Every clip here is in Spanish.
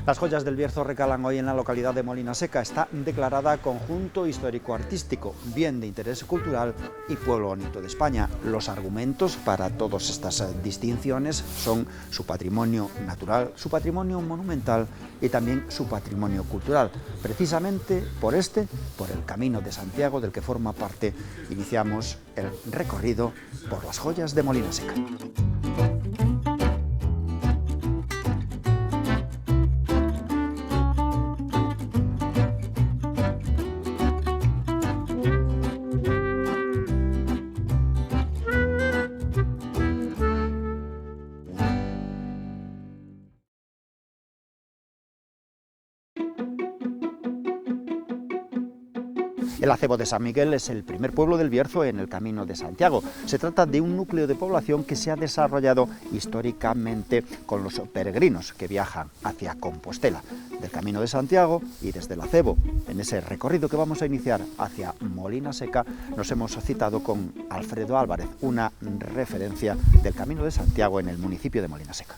Las joyas del Bierzo recalan hoy en la localidad de Molina Seca. Está declarada Conjunto Histórico-Artístico, Bien de Interés Cultural y Pueblo Bonito de España. Los argumentos para todas estas distinciones son su patrimonio natural, su patrimonio monumental y también su patrimonio cultural. Precisamente por el Camino de Santiago, del que forma parte, iniciamos el recorrido por las joyas de Molina Seca. El acebo de San Miguel es el primer pueblo del Bierzo en el Camino de Santiago. Se trata de un núcleo de población que se ha desarrollado históricamente con los peregrinos que viajan hacia Compostela, del Camino de Santiago, y desde el acebo. En ese recorrido que vamos a iniciar hacia Molina Seca nos hemos citado con Alfredo Álvarez, una referencia del Camino de Santiago en el municipio de Molina Seca.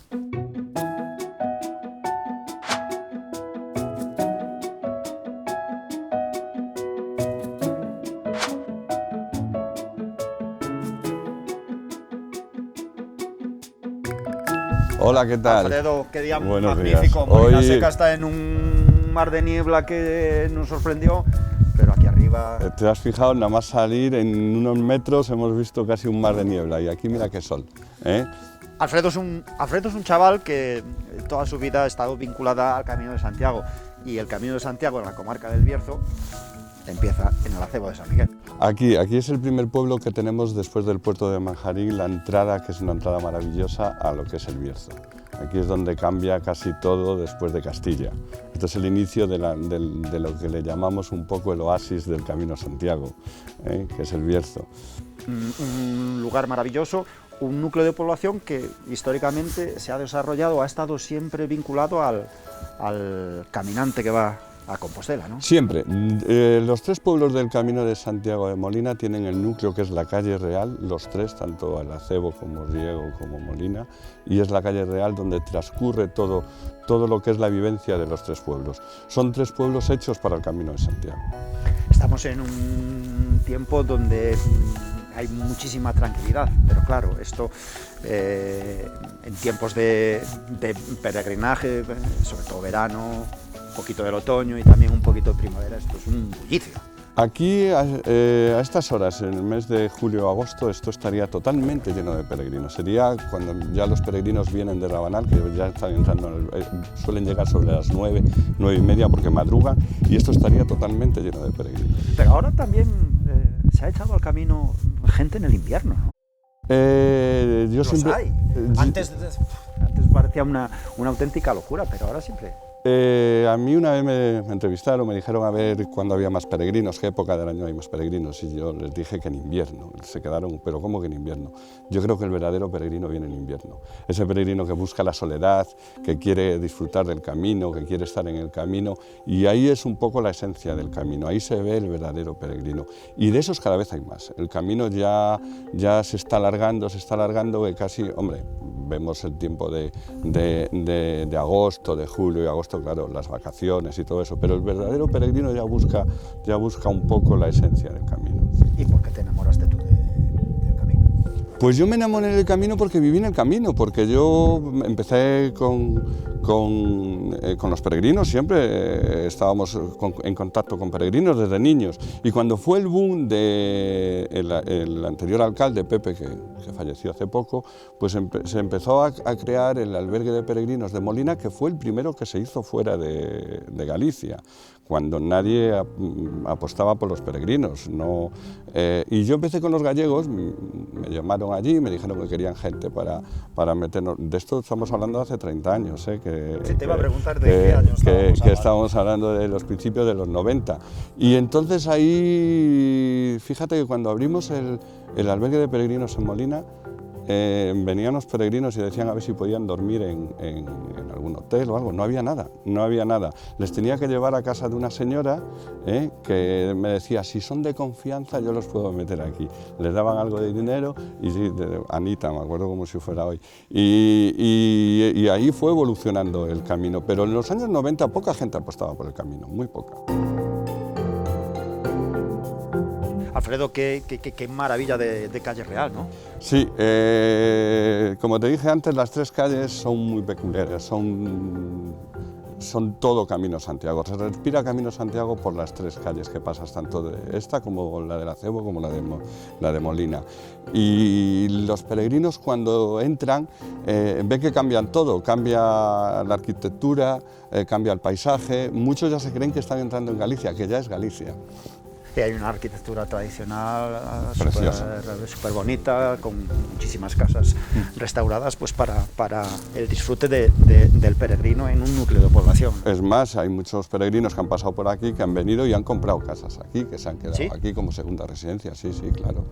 Hola, ¿qué tal? Alfredo, qué día Buenos magnífico. días. Molina Hoy Seca está en un mar de niebla que nos sorprendió, pero aquí arriba... ¿Te has fijado? Nada más salir en unos metros hemos visto casi un mar de niebla y aquí mira qué sol, ¿eh? Alfredo es un chaval que toda su vida ha estado vinculada al Camino de Santiago, y el Camino de Santiago en la comarca del Bierzo empieza en el acebo de San Miguel. Aquí es el primer pueblo que tenemos después del puerto de Manjarín, la entrada, que es una entrada maravillosa a lo que es el Bierzo. Aquí es donde cambia casi todo después de Castilla. Este es el inicio de lo que le llamamos un poco el oasis del Camino de Santiago, que es el Bierzo. Un lugar maravilloso, un núcleo de población que históricamente se ha desarrollado, ha estado siempre vinculado al caminante que va a Compostela, ¿no? Siempre. Los tres pueblos del Camino de Santiago de Molina tienen el núcleo que es la calle Real, los tres, tanto el acebo como Riego como Molina, y es la calle Real donde transcurre todo lo que es la vivencia de los tres pueblos. Son tres pueblos hechos para el Camino de Santiago. Estamos en un tiempo donde hay muchísima tranquilidad, pero claro, esto en tiempos de peregrinaje, sobre todo verano, un poquito del otoño y también un poquito de primavera, esto es un bullicio. Aquí, a estas horas, en el mes de julio o agosto, esto estaría totalmente lleno de peregrinos. Sería cuando ya los peregrinos vienen de Rabanal, que ya están entrando, suelen llegar sobre las 9, 9 y media, porque madrugan, y esto estaría totalmente lleno de peregrinos. Pero ahora también se ha echado al camino gente en el invierno, ¿no? Yo siempre... hay. Antes parecía una auténtica locura, pero ahora siempre... A mí una vez me entrevistaron, me dijeron a ver cuándo había más peregrinos, qué época del año hay más peregrinos, y yo les dije que en invierno. Se quedaron, pero ¿cómo que en invierno? Yo creo que el verdadero peregrino viene en invierno. Ese peregrino que busca la soledad, que quiere disfrutar del camino, que quiere estar en el camino, y ahí es un poco la esencia del camino, ahí se ve el verdadero peregrino. Y de esos cada vez hay más. El camino ya se está alargando, que casi, hombre, vemos el tiempo de agosto, de julio y agosto, claro, las vacaciones y todo eso, pero el verdadero peregrino ya busca un poco la esencia del camino. ¿Y por qué te enamoraste tú del camino? Pues yo me enamoré del camino porque viví en el camino, porque yo empecé con los peregrinos, siempre estábamos en contacto con peregrinos desde niños, y cuando fue el boom del anterior alcalde, Pepe, que falleció hace poco, pues se empezó a crear el albergue de peregrinos de Molina, que fue el primero que se hizo fuera de Galicia, cuando nadie apostaba por los peregrinos, ¿no? Y yo empecé con los gallegos, me llamaron allí, me dijeron que querían gente para meternos. De esto estamos hablando de hace 30 años, sí, te iba a preguntar de qué años estábamos hablando de los principios de los 90. Y entonces ahí, fíjate que cuando abrimos el albergue de peregrinos en Molina, venían los peregrinos y decían a ver si podían dormir en algún hotel o algo. No había nada, no había nada. Les tenía que llevar a casa de una señora que me decía, si son de confianza yo los puedo meter aquí. Les daban algo de dinero y sí, Anita, me acuerdo como si fuera hoy. Y ahí fue evolucionando el camino, pero en los años 90 poca gente apostaba por el camino, muy poca. Alfredo, qué maravilla de calle real, ¿no? Sí, como te dije antes, las tres calles son muy peculiares, son todo Camino Santiago. Se respira Camino Santiago por las tres calles que pasas, tanto de esta como la del Acebo como la de Molina. Y los peregrinos cuando entran ven que cambian todo, cambia la arquitectura, cambia el paisaje. Muchos ya se creen que están entrando en Galicia, que ya es Galicia. Y hay una arquitectura tradicional súper bonita, con muchísimas casas restauradas pues para el disfrute del peregrino en un núcleo de población. Es más, hay muchos peregrinos que han pasado por aquí, que han venido y han comprado casas aquí, que se han quedado aquí como segunda residencia, sí, claro.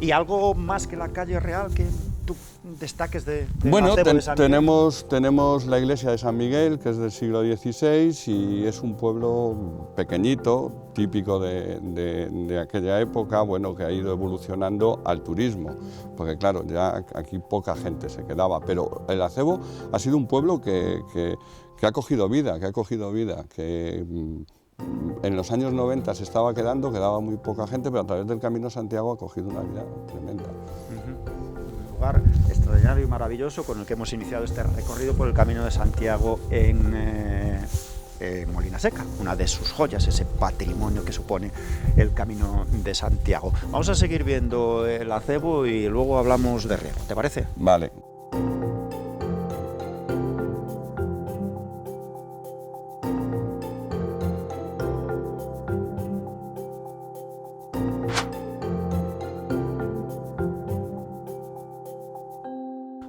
¿Y algo más que la calle real que tú destaques de bueno, Acebo de San Miguel? tenemos la iglesia de San Miguel, que es del siglo XVI y es un pueblo pequeñito, típico de aquella época, bueno, que ha ido evolucionando al turismo, porque claro, ya aquí poca gente se quedaba, pero el Acebo ha sido un pueblo que ha cogido vida, que en los años 90 se estaba quedaba muy poca gente, pero a través del Camino Santiago ha cogido una vida tremenda. Un lugar extraordinario y maravilloso con el que hemos iniciado este recorrido por el Camino de Santiago en Molina Seca, una de sus joyas, ese patrimonio que supone el Camino de Santiago. Vamos a seguir viendo el Acebo y luego hablamos de Riego, ¿te parece? Vale.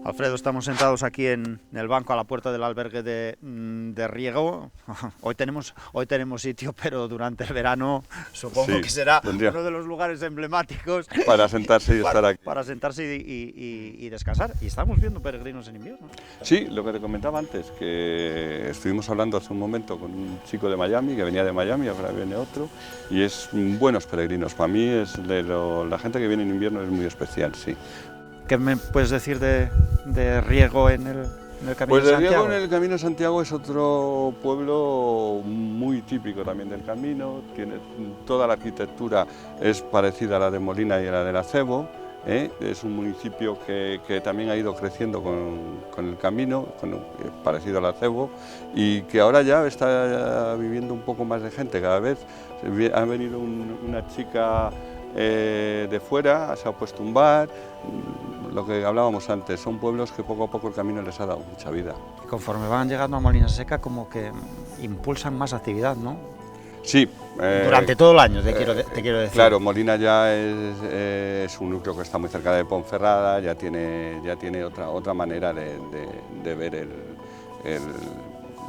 Alfredo, estamos sentados aquí en el banco a la puerta del albergue de Riego. Hoy tenemos sitio, pero durante el verano supongo que será uno de los lugares emblemáticos para sentarse y estar aquí. Para sentarse y descansar. Y estamos viendo peregrinos en invierno. Sí, lo que te comentaba antes, que estuvimos hablando hace un momento con un chico de Miami, que venía de Miami, ahora viene otro, y es buenos peregrinos. Para mí la gente que viene en invierno es muy especial, sí. ¿Qué me puedes decir de Riego en el Camino de Santiago? Pues de Riego en el Camino de Santiago es otro pueblo muy típico también del camino, toda la arquitectura es parecida a la de Molina y a la del Acebo, es un municipio que también ha ido creciendo con el camino, parecido al Acebo, y que ahora ya está viviendo un poco más de gente, cada vez ha venido una chica de fuera, se ha puesto un bar, lo que hablábamos antes, son pueblos que poco a poco el camino les ha dado mucha vida. Y conforme van llegando a Molina Seca como que impulsan más actividad, ¿no? Sí. Durante todo el año, te quiero decir. Claro, Molina ya es un núcleo que está muy cerca de Ponferrada, ya tiene otra manera de ver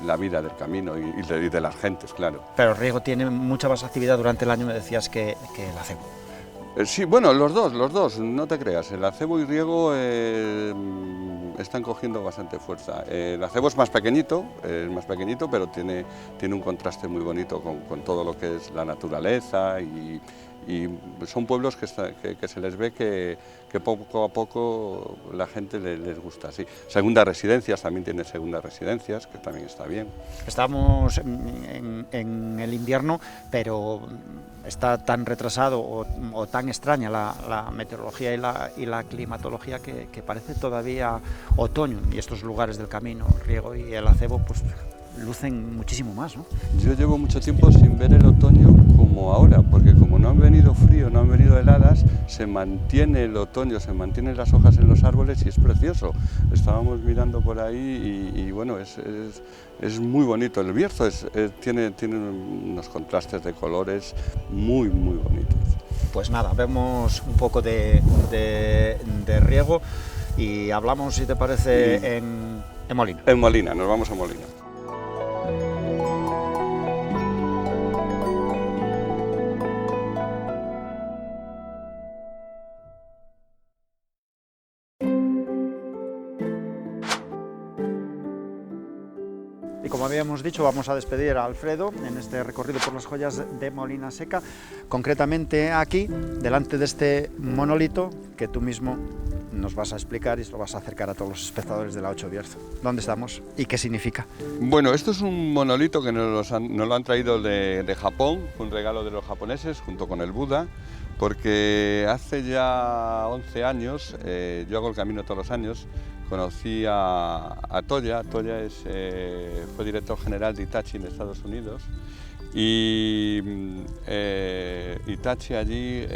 la vida del camino y de las gentes, claro. Pero Riego tiene mucha más actividad durante el año, me decías, que el Acebo. Sí, bueno, los dos, no te creas, el Acebo y Riego están cogiendo bastante fuerza. El Acebo es más pequeñito, pero tiene un contraste muy bonito con todo lo que es la naturaleza y son pueblos que se les ve que poco a poco la gente les gusta. Sí. Segundas residencias, también tiene segundas residencias, que también está bien. Estamos en el invierno, pero está tan retrasado o tan extraña la meteorología y la climatología que parece todavía otoño, y estos lugares del camino, Riego y el Acebo, pues lucen muchísimo más, ¿no? Yo llevo mucho tiempo sin ver el otoño como ahora, porque como no han venido frío, no han venido heladas, se mantiene el otoño, se mantienen las hojas en los árboles y es precioso. Estábamos mirando por ahí y bueno, es muy bonito. El Bierzo tiene unos contrastes de colores muy bonitos. Pues nada, vemos un poco de Riego y hablamos, si te parece, en Molina. En Molina, nos vamos a Molina. Y como habíamos dicho, vamos a despedir a Alfredo en este recorrido por las joyas de Molina Seca, concretamente aquí, delante de este monolito que tú mismo nos vas a explicar y se lo vas a acercar a todos los espectadores de la 8 Bierzo. ¿Dónde estamos y qué significa? Bueno, esto es un monolito que nos lo han traído de Japón, un regalo de los japoneses junto con el Buda, porque hace ya 11 años, yo hago el camino todos los años, conocí a Toya. Toya fue director general de Hitachi en Estados Unidos y Hitachi allí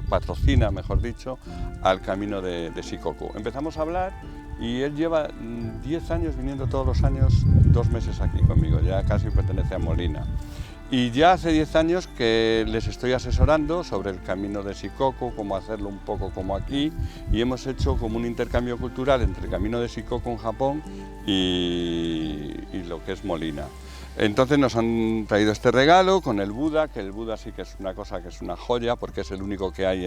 patrocina, mejor dicho, al camino de Shikoku. Empezamos a hablar y él lleva 10 años viniendo todos los años 2 meses aquí conmigo, ya casi pertenece a Molina. Y ya hace 10 años que les estoy asesorando sobre el camino de Shikoku, cómo hacerlo un poco como aquí, y hemos hecho como un intercambio cultural entre el camino de Shikoku en Japón y lo que es Molina. Entonces nos han traído este regalo con el Buda, que el Buda sí que es una cosa que es una joya, porque es el único que hay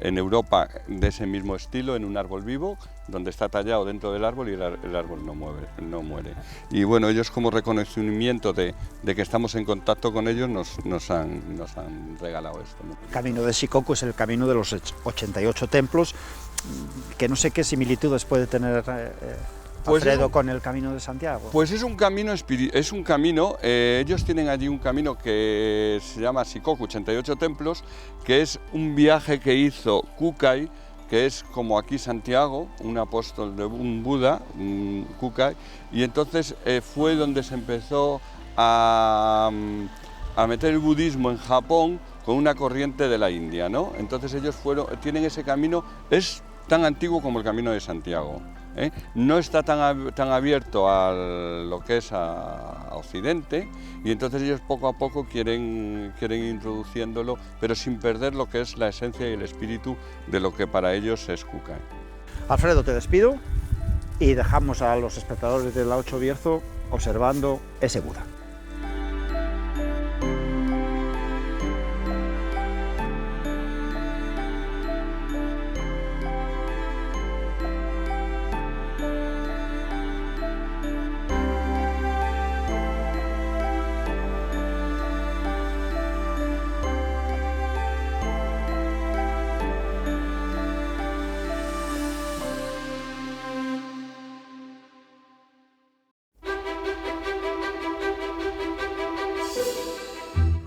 en Europa de ese mismo estilo, en un árbol vivo, donde está tallado dentro del árbol y el árbol no muere. Y bueno, ellos como reconocimiento de que estamos en contacto con ellos nos han regalado esto, ¿no? El camino de Shikoku es el camino de los 88 templos, que no sé qué similitudes puede tener Alfredo con el Camino de Santiago. Pues es un camino, ellos tienen allí un camino que se llama Shikoku, 88 templos, que es un viaje que hizo Kukai, que es como aquí Santiago, un apóstol de un Buda, Kukai, y entonces fue donde se empezó a meter el budismo en Japón con una corriente de la India, ¿no? Entonces ellos tienen ese camino, es tan antiguo como el Camino de Santiago. No está tan abierto a lo que es a Occidente, y entonces ellos poco a poco quieren introduciéndolo, pero sin perder lo que es la esencia y el espíritu de lo que para ellos es Kukai. Alfredo, te despido y dejamos a los espectadores de la 8 Bierzo observando ese Buda.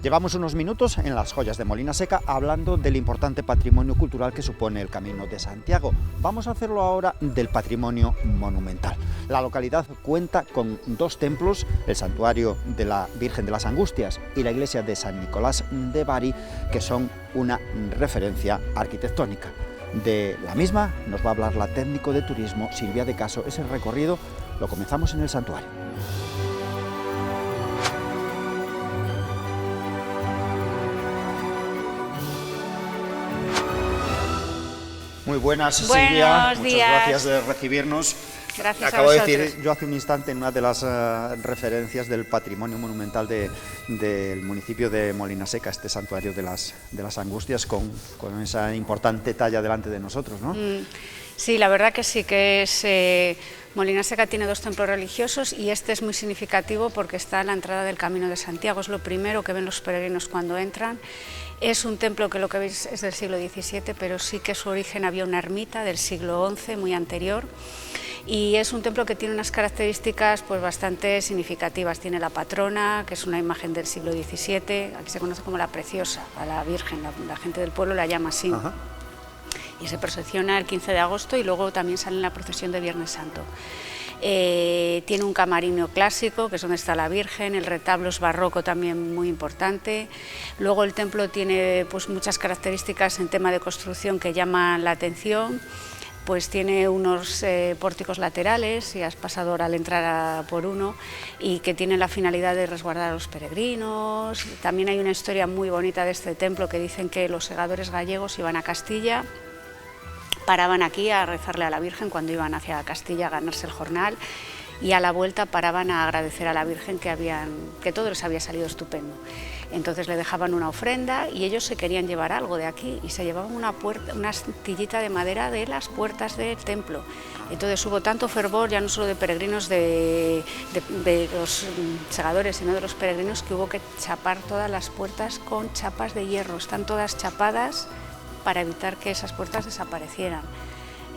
Llevamos unos minutos en las joyas de Molina Seca hablando del importante patrimonio cultural que supone el Camino de Santiago. Vamos a hacerlo ahora del patrimonio monumental. La localidad cuenta con 2 templos, el santuario de la Virgen de las Angustias y la iglesia de San Nicolás de Bari, que son una referencia arquitectónica. De la misma nos va a hablar la técnico de turismo Silvia de Caso. Ese recorrido lo comenzamos en el santuario. Muy buenas, Silvia. Buenos días. Muchas gracias de recibirnos. Gracias Acabo a de vosotros. decir yo hace un instante en una de las referencias del patrimonio monumental del municipio de Molina Seca, este santuario de las Angustias, con esa importante talla delante de nosotros, ¿no? Sí, la verdad que sí, que es Molina Seca tiene 2 templos religiosos y este es muy significativo porque está a la entrada del Camino de Santiago, es lo primero que ven los peregrinos cuando entran. Es un templo que lo que veis es del siglo XVII, pero sí que su origen había una ermita del siglo XI, muy anterior, y es un templo que tiene unas características pues bastante significativas. Tiene la patrona, que es una imagen del siglo XVII, aquí se conoce como la Preciosa, a la Virgen, la gente del pueblo la llama así. Ajá. Y se procesiona el 15 de agosto y luego también sale en la procesión de Viernes Santo. Tiene un camarino clásico, que es donde está la Virgen, el retablo es barroco también muy importante. Luego el templo tiene pues muchas características en tema de construcción que llaman la atención. Pues tiene unos pórticos laterales, si has pasado ahora al entrar por uno, y que tienen la finalidad de resguardar a los peregrinos. También hay una historia muy bonita de este templo que dicen que los segadores gallegos iban a Castilla, paraban aquí a rezarle a la Virgen cuando iban hacia Castilla a ganarse el jornal, y a la vuelta paraban a agradecer a la Virgen que todo les había salido estupendo. Entonces le dejaban una ofrenda y ellos se querían llevar algo de aquí y se llevaban una astillita de madera de las puertas del templo. Entonces hubo tanto fervor, ya no solo de peregrinos de los segadores, sino de los peregrinos, que hubo que chapar todas las puertas con chapas de hierro. Están todas chapadas para evitar que esas puertas desaparecieran.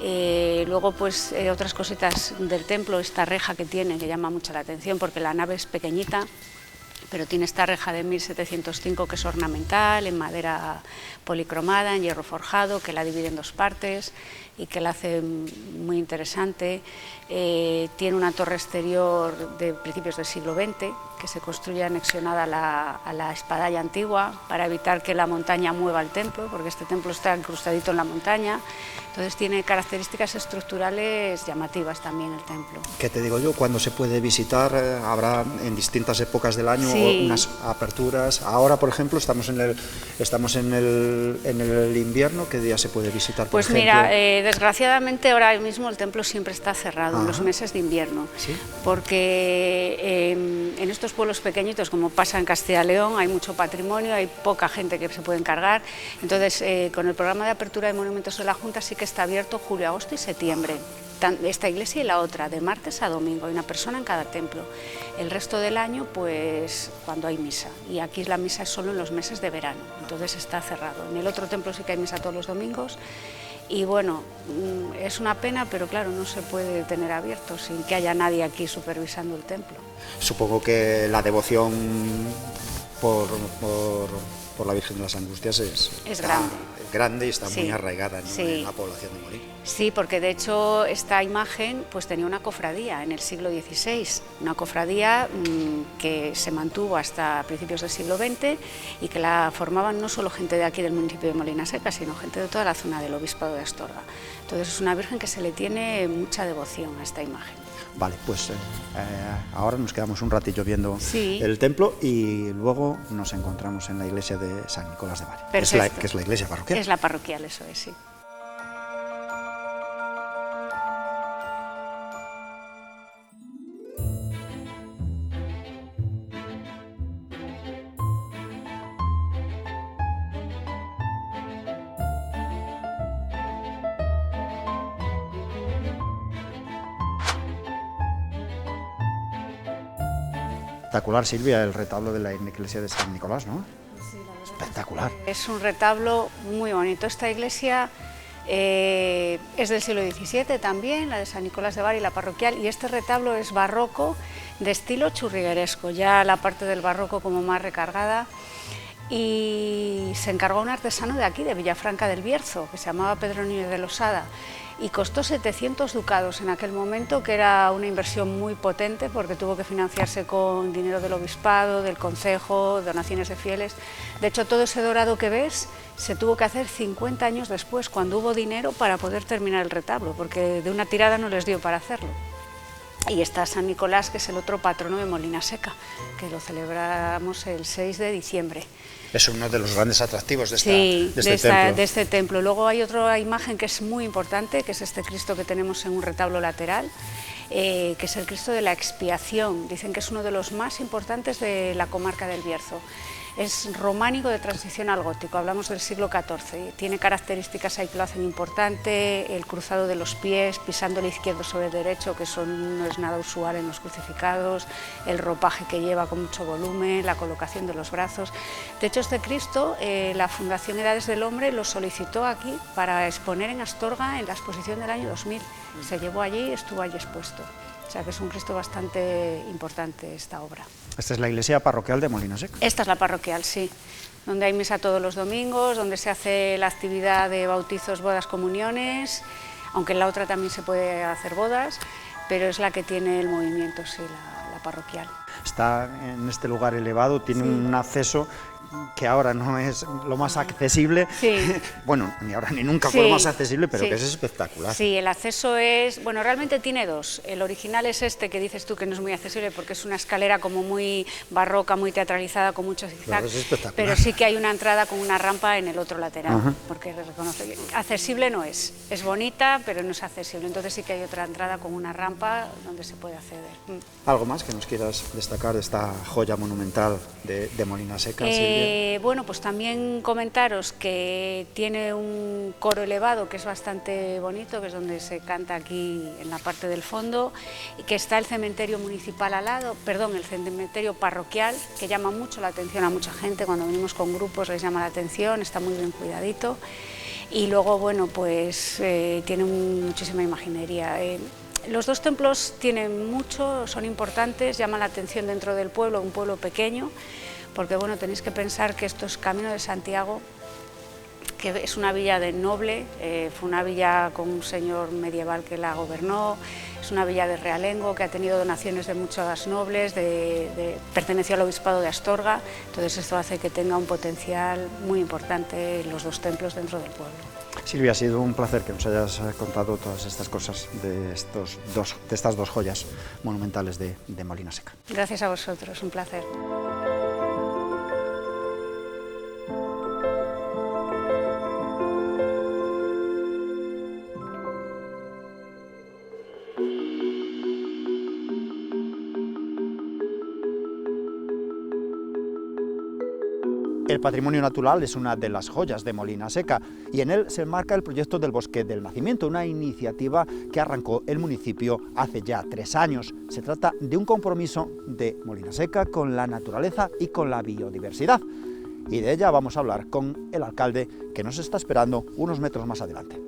Luego, pues otras cositas del templo, esta reja que tiene, que llama mucho la atención porque la nave es pequeñita, pero tiene esta reja de 1705 que es ornamental, en madera policromada, en hierro forjado, que la divide en dos partes y que la hace muy interesante. Tiene una torre exterior de principios del siglo XX, que se construye anexionada a la espadaña antigua para evitar que la montaña mueva el templo, porque este templo está incrustadito en la montaña. Entonces tiene características estructurales llamativas también el templo. ¿Qué te digo yo? ¿Cuándo se puede visitar? Habrá en distintas épocas del año unas aperturas. Ahora, por ejemplo, estamos en el invierno. ¿Qué día se puede visitar? Pues mira, desgraciadamente ahora mismo el templo siempre está cerrado en los meses de invierno, ¿sí? Porque en estos pueblos pequeñitos, como pasa en Castilla y León, hay mucho patrimonio, hay poca gente que se puede encargar. Entonces, con el programa de apertura de monumentos de la Junta sí que está abierto julio, agosto y septiembre. Esta iglesia y la otra, de martes a domingo, hay una persona en cada templo. El resto del año, pues cuando hay misa, y aquí la misa es solo en los meses de verano, entonces está cerrado. En el otro templo sí que hay misa todos los domingos, y bueno, es una pena, pero claro, no se puede tener abierto sin que haya nadie aquí supervisando el templo. Supongo que la devoción por la Virgen de las Angustias es grande y está muy arraigada en la población de Molí. Sí, porque de hecho esta imagen pues tenía una cofradía en el siglo XVI, una cofradía que se mantuvo hasta principios del siglo XX y que la formaban no solo gente de aquí del municipio de Molina Seca, sino gente de toda la zona del Obispado de Astorga. Entonces es una Virgen que se le tiene mucha devoción a esta imagen. Vale, pues ahora nos quedamos un ratillo viendo el templo y luego nos encontramos en la iglesia de San Nicolás de Bari, que es la iglesia parroquial. Es la parroquial, eso es, sí. Espectacular, Silvia, el retablo de la iglesia de San Nicolás, ¿no? Sí, la verdad. Espectacular. Es un retablo muy bonito. Esta iglesia es del siglo XVII también, la de San Nicolás de Bari, la parroquial, y este retablo es barroco de estilo churrigueresco, ya la parte del barroco como más recargada, y se encargó un artesano de aquí, de Villafranca del Bierzo, que se llamaba Pedro Núñez de Losada, y costó 700 ducados en aquel momento, que era una inversión muy potente porque tuvo que financiarse con dinero del obispado, del concejo, donaciones de fieles. De hecho, todo ese dorado que ves se tuvo que hacer 50 años después, cuando hubo dinero para poder terminar el retablo, porque de una tirada no les dio para hacerlo. Y está San Nicolás, que es el otro patrono de Molina Seca, que lo celebramos el 6 de diciembre. Es uno de los grandes atractivos de este templo. Luego hay otra imagen que es muy importante, que es este Cristo que tenemos en un retablo lateral, que es el Cristo de la Expiación. Dicen que es uno de los más importantes de la comarca del Bierzo. Es románico de transición al gótico, hablamos del siglo XIV. Tiene características ahí que lo hacen importante: el cruzado de los pies, pisando el izquierdo sobre el derecho, que no es nada usual en los crucificados, el ropaje que lleva con mucho volumen, la colocación de los brazos. De hecho, este Cristo, la Fundación Edades del Hombre lo solicitó aquí para exponer en Astorga en la exposición del año 2000. Se llevó allí y estuvo allí expuesto. O sea que es un Cristo bastante importante esta obra. Esta es la iglesia parroquial de Molina Seca. Esta es la parroquial, sí, donde hay misa todos los domingos, donde se hace la actividad de bautizos, bodas, comuniones, aunque en la otra también se puede hacer bodas, pero es la que tiene el movimiento, sí, la parroquial. Está en este lugar elevado, tiene un acceso que ahora no es lo más accesible, bueno, ni ahora ni nunca fue lo más accesible, pero que es espectacular. Sí, el acceso es, bueno, realmente tiene dos. El original es este que dices tú que no es muy accesible porque es una escalera como muy barroca, muy teatralizada, con muchos zigzags, pero sí que hay una entrada con una rampa en el otro lateral, porque reconoce, accesible no es bonita, pero no es accesible, entonces sí que hay otra entrada con una rampa donde se puede acceder. ¿Algo más que nos quieras destacar de esta joya monumental de Molinaseca, Silvia? Bueno, pues también comentaros que tiene un coro elevado que es bastante bonito, que es donde se canta aquí en la parte del fondo, y que está el cementerio municipal al lado, perdón, el cementerio parroquial, que llama mucho la atención a mucha gente, cuando venimos con grupos les llama la atención, está muy bien cuidadito, y luego, bueno, pues tiene muchísima imaginería. Los dos templos tienen mucho, son importantes, llaman la atención dentro del pueblo, un pueblo pequeño, porque bueno, tenéis que pensar que esto es Camino de Santiago, que es una villa de noble, fue una villa con un señor medieval que la gobernó, es una villa de realengo que ha tenido donaciones de muchos nobles, perteneció al obispado de Astorga, entonces esto hace que tenga un potencial muy importante los dos templos dentro del pueblo. Silvia, ha sido un placer que nos hayas contado todas estas cosas de estas dos joyas monumentales de Molinaseca. Gracias a vosotros, un placer. El patrimonio natural es una de las joyas de Molinaseca y en él se enmarca el proyecto del Bosque del Nacimiento, una iniciativa que arrancó el municipio hace ya 3 años. Se trata de un compromiso de Molinaseca con la naturaleza y con la biodiversidad. Y de ella vamos a hablar con el alcalde, que nos está esperando unos metros más adelante.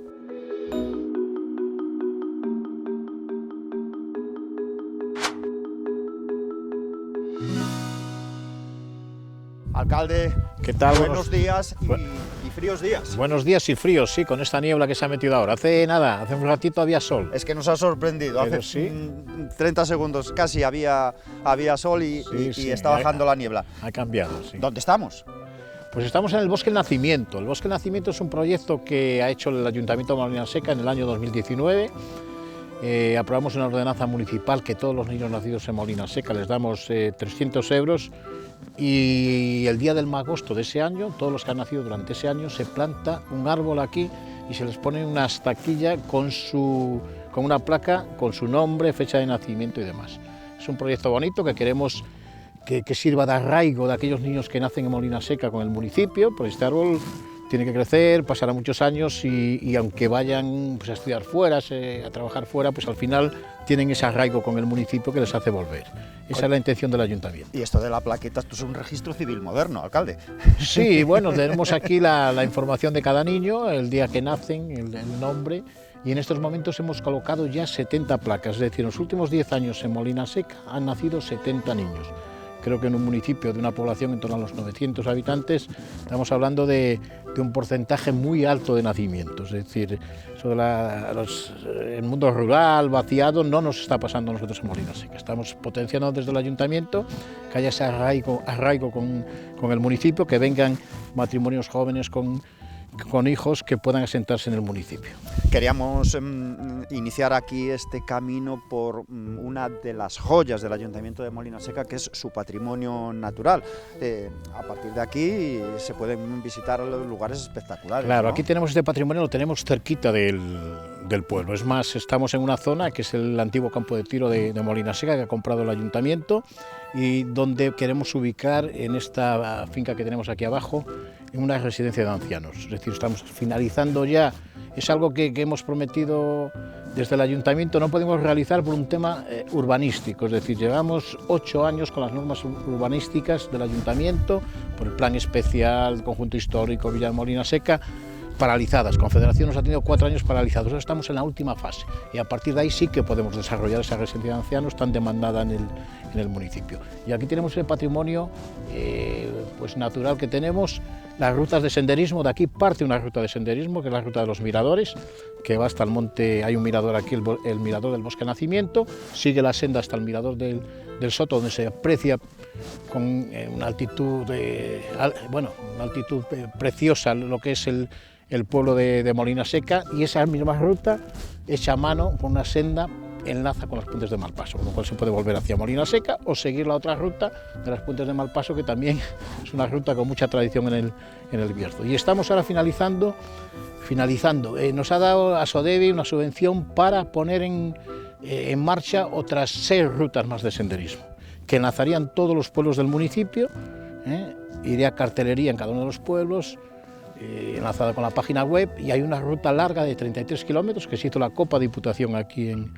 Alcalde, ¿qué tal? Buenos días y fríos días. Buenos días y fríos, sí, con esta niebla que se ha metido ahora. Hace un ratito había sol. Es que nos ha sorprendido. Pero hace 30 segundos casi había sol y está bajando la niebla. Ha cambiado, sí. ¿Dónde estamos? Pues estamos en el Bosque del Nacimiento. El Bosque del Nacimiento es un proyecto que ha hecho el Ayuntamiento de Molinaseca en el año 2019. Aprobamos una ordenanza municipal que todos los niños nacidos en Molinaseca les damos 300 euros. Y el día del magosto de ese año, todos los que han nacido durante ese año, se planta un árbol aquí y se les pone una estaquilla con una placa con su nombre, fecha de nacimiento y demás. Es un proyecto bonito que queremos que sirva de arraigo de aquellos niños que nacen en Molinaseca con el municipio, porque este árbol tiene que crecer, pasará muchos años y aunque vayan pues, a estudiar fuera, a trabajar fuera, pues al final tienen ese arraigo con el municipio que les hace volver. Esa es la intención del ayuntamiento. Y esto de la plaqueta, esto es un registro civil moderno, alcalde. Sí, bueno, tenemos aquí la información de cada niño, el día que nacen, el nombre, y en estos momentos hemos colocado ya 70 placas, es decir, en los últimos 10 años en Molinaseca han nacido 70 niños. Creo que en un municipio de una población en torno a los 900 habitantes estamos hablando de un porcentaje muy alto de nacimientos. Es decir, eso el mundo rural, vaciado, no nos está pasando a nosotros en Molinaseca. Estamos potenciando desde el ayuntamiento que haya ese arraigo con el municipio, que vengan matrimonios jóvenes con hijos que puedan asentarse en el municipio. Queríamos iniciar aquí este camino por una de las joyas del Ayuntamiento de Molinaseca, que es su patrimonio natural. A partir de aquí se pueden visitar los lugares espectaculares. Claro, ¿no? Aquí tenemos este patrimonio, lo tenemos cerquita del pueblo. Es más, estamos en una zona que es el antiguo campo de tiro de Molinaseca, que ha comprado el Ayuntamiento, y donde queremos ubicar en esta finca que tenemos aquí abajo, en una residencia de ancianos. Es decir, estamos finalizando ya, es algo que hemos prometido desde el ayuntamiento, no podemos realizar por un tema urbanístico, es decir, llevamos 8 años con las normas urbanísticas del ayuntamiento, por el plan especial, conjunto histórico, Villa de Molinaseca, paralizadas. Confederación nos ha tenido 4 años paralizados, ahora estamos en la última fase y a partir de ahí sí que podemos desarrollar esa residencia de ancianos tan demandada en el municipio. Y aquí tenemos el patrimonio pues natural que tenemos, las rutas de senderismo. De aquí parte una ruta de senderismo, que es la ruta de los miradores, que va hasta el monte, hay un mirador aquí, el mirador del Bosque Nacimiento, sigue la senda hasta el mirador del Soto, donde se aprecia con una altitud, una altitud preciosa lo que es el pueblo de Molina Seca, y esa misma ruta, hecha a mano, con una senda, enlaza con las Puentes de Malpaso, con lo cual se puede volver hacia Molina Seca o seguir la otra ruta de las Puentes de Malpaso, que también es una ruta con mucha tradición en el Bierzo. Y estamos ahora finalizando. Nos ha dado a Sodevi una subvención para poner en marcha otras 6 rutas más de senderismo, que enlazarían todos los pueblos del municipio, iría cartelería en cada uno de los pueblos, enlazada con la página web, y hay una ruta larga de 33 kilómetros que se hizo la Copa Diputación aquí en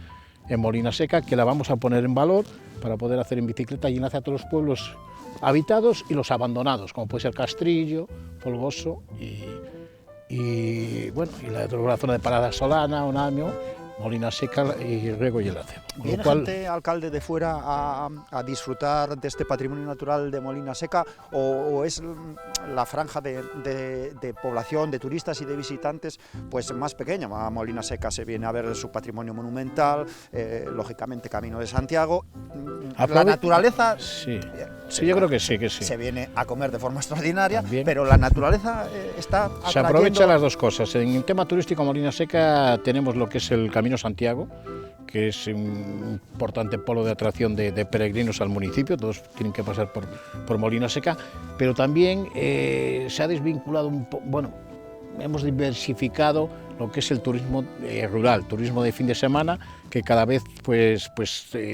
Molina Seca, que la vamos a poner en valor para poder hacer en bicicleta y enlace a todos los pueblos habitados y los abandonados, como puede ser Castrillo, Folgoso y la zona de Parada Solana, Onamio, Molina Seca y Riego y el Acebo. ¿Viene gente, alcalde, de fuera a disfrutar de este patrimonio natural de Molina Seca, o es la franja de población, de turistas y de visitantes pues más pequeña? A Molina Seca se viene a ver su patrimonio monumental, lógicamente Camino de Santiago. La naturaleza... Sí, yo creo que sí. Se viene a comer de forma extraordinaria, también. Pero la naturaleza está atrayendo... Se aprovecha las dos cosas. En el tema turístico, Molina Seca tenemos lo que es el Camino Santiago, que es un importante polo de atracción de peregrinos al municipio. Todos tienen que pasar por Molina Seca, pero también se ha desvinculado un poco, hemos diversificado lo que es el turismo rural, turismo de fin de semana, que cada vez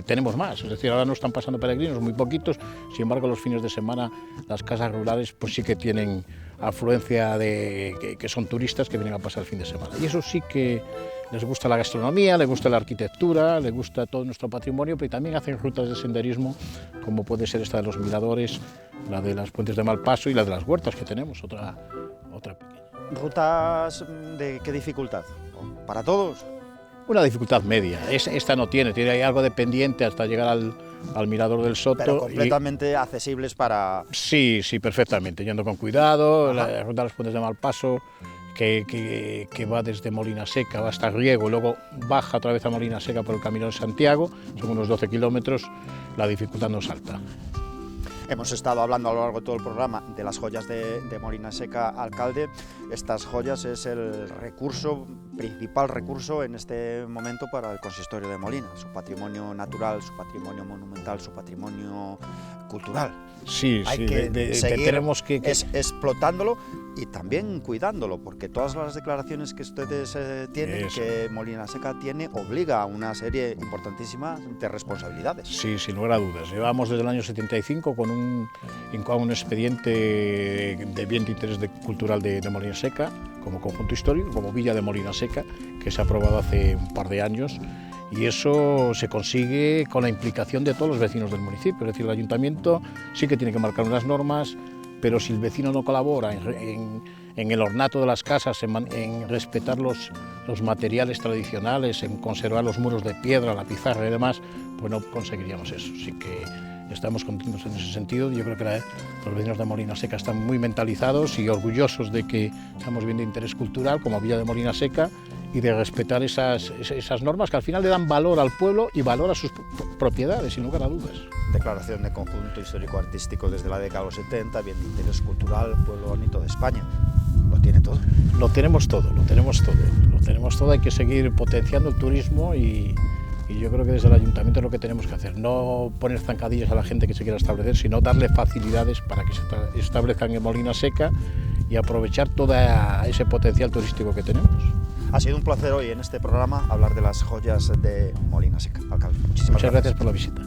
tenemos más. Es decir, ahora no están pasando peregrinos, muy poquitos, sin embargo los fines de semana las casas rurales pues sí que tienen afluencia que son turistas que vienen a pasar el fin de semana. Y eso sí que les gusta la gastronomía, les gusta la arquitectura, les gusta todo nuestro patrimonio, pero también hacen rutas de senderismo, como puede ser esta de los miradores, la de las Puentes de Malpaso y la de las huertas que tenemos, otra pequeña. ¿Rutas de qué dificultad? ¿Para todos? Una dificultad media. Esta no tiene algo de pendiente hasta llegar al mirador del Soto. Pero completamente accesibles para... Sí, perfectamente, yendo con cuidado. La ruta de las Puentes de Malpaso, que va desde Molina Seca, va hasta Riego, y luego baja otra vez a Molina Seca por el Camino de Santiago, son unos 12 kilómetros, la dificultad no salta. Hemos estado hablando a lo largo de todo el programa de las joyas de Molina Seca, alcalde. Estas joyas es el principal recurso en este momento para el consistorio de Molina, su patrimonio natural, su patrimonio monumental, su patrimonio cultural. Sí, tenemos que explotándolo y también cuidándolo, porque todas las declaraciones que ustedes tienen, que Molina Seca tiene, obliga a una serie importantísima de responsabilidades. Sí, sin lugar a dudas. Llevamos desde el año 75 con un expediente de bien de interés cultural de Molina Seca, como conjunto histórico, como Villa de Molina Seca, que se ha aprobado hace un par de años. Y eso se consigue con la implicación de todos los vecinos del municipio. Es decir, el ayuntamiento sí que tiene que marcar unas normas, pero si el vecino no colabora en el ornato de las casas, en respetar los materiales tradicionales, en conservar los muros de piedra, la pizarra y demás, pues no conseguiríamos eso. Así que estamos contentos en ese sentido. Yo creo que los vecinos de Molina Seca están muy mentalizados y orgullosos de que estamos viendo interés cultural como Villa de Molina Seca, y de respetar esas normas que al final le dan valor al pueblo y valor a sus propiedades, sin lugar a dudas. Declaración de conjunto histórico-artístico desde la década de los 70, bien de interés cultural, pueblo bonito de España. ¿Lo tiene todo? Lo tenemos todo. Hay que seguir potenciando el turismo y yo creo que desde el ayuntamiento es lo que tenemos que hacer. No poner zancadillas a la gente que se quiera establecer, sino darle facilidades para que se establezcan en Molina Seca y aprovechar todo ese potencial turístico que tenemos. Ha sido un placer hoy en este programa hablar de las joyas de Molina Seca. Alcalde, muchas gracias por la visita.